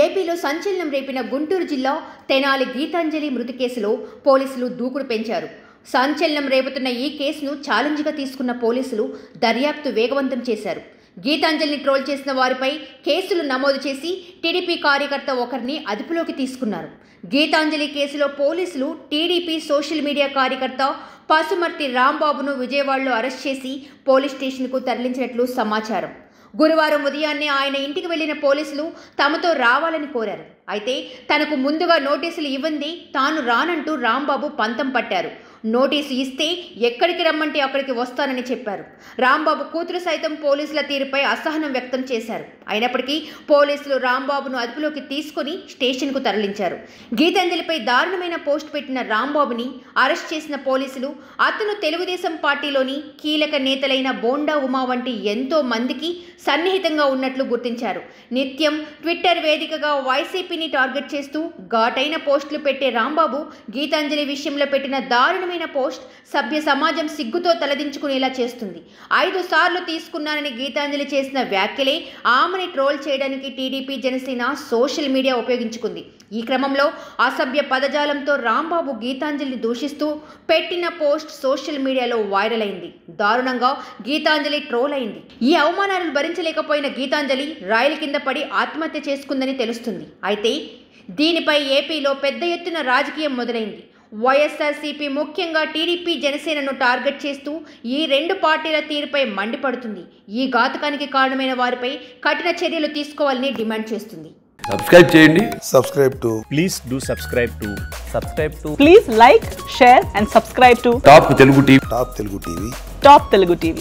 ఏపీలో సంచలనం రేపిన గుంటూరు జిల్లా తెనాలి గీతాంజలి మృతి కేసులో పోలీసులు దూకుడు పెంచారు. సంచలనం రేపుతున్న ఈ కేసును ఛాలెంజ్గా తీసుకున్న పోలీసులు దర్యాప్తు వేగవంతం చేశారు. గీతాంజలిని ట్రోల్ చేసిన వారిపై కేసులు నమోదు చేసి టీడీపీ కార్యకర్త ఒకరిని అదుపులోకి తీసుకున్నారు. గీతాంజలి కేసులో పోలీసులు టీడీపీ సోషల్ మీడియా కార్యకర్త పసుమర్తి రాంబాబును విజయవాడలో అరెస్ట్ చేసి పోలీస్ స్టేషన్కు తరలించినట్లు సమాచారం. గురువారం ఉదయాన్నే ఆయన ఇంటికి వెళ్లిన పోలీసులు తమతో రావాలని కోరారు. అయితే తనకు ముందుగా నోటీసులు ఇవ్వండి, తాను రానంటూ రాంబాబు పంతం పట్టారు. నోటీసు ఇస్తే ఎక్కడికి రమ్మంటే అక్కడికి వస్తానని చెప్పారు. రాంబాబు కూతురు సైతం పోలీసుల తీరుపై అసహనం వ్యక్తం చేశారు. అయినప్పటికీ పోలీసులు రాంబాబును అదుపులోకి తీసుకుని స్టేషన్కు తరలించారు. గీతాంజలిపై దారుణమైన పోస్ట్ పెట్టిన రాంబాబుని అరెస్ట్ చేసిన పోలీసులు అతను తెలుగుదేశం పార్టీలోని కీలక నేతలైన బోండా ఉమా వంటి ఎంతో మందికి సన్నిహితంగా ఉన్నట్లు గుర్తించారు. నిత్యం ట్విట్టర్ వేదికగా వైసీపీని టార్గెట్ చేస్తూ ఘాటైన పోస్టులు పెట్టే రాంబాబు గీతాంజలి విషయంలో పెట్టిన దారుణమైన పోస్ట్ సభ్య సమాజం సిగ్గుతో తలదించుకునేలా చేస్తుంది. 5 సార్లు తీసుకున్నానని గీతాంజలి చేసిన వ్యాఖ్యలే ఆమెని ట్రోల్ చేయడానికి టీడీపీ జనసేన సోషల్ మీడియా ఉపయోగించుకుంది. ఈ క్రమంలో అసభ్య పదజాలంతో రాంబాబు గీతాంజలిని దూషిస్తూ పెట్టిన పోస్ట్ సోషల్ మీడియాలో వైరల్ అయింది. దారుణంగా గీతాంజలి ట్రోల్ అయింది. ఈ అవమానాలను భరించలేకపోయిన గీతాంజలి రైలు కింద పడి ఆత్మహత్య చేసుకుందని తెలుస్తుంది. అయితే దీనిపై ఏపీలో పెద్ద ఎత్తున రాజకీయం మొదలైంది. వైఎస్ఆర్సీపీ ముఖ్యంగా టీడీపీ జనసేనను టార్గెట్ చేస్తూ ఈ 2 పార్టీల తీరుపై మండిపడుతుంది. ఈ ఘాతుకానికి కారణమైన వారిపై కఠిన చర్యలు తీసుకోవాలని డిమాండ్ చేస్తుంది. సబ్స్క్రైబ్ చేయండి. Please do subscribe to. Please like, share and subscribe to top Telugu TV. Top Telugu TV.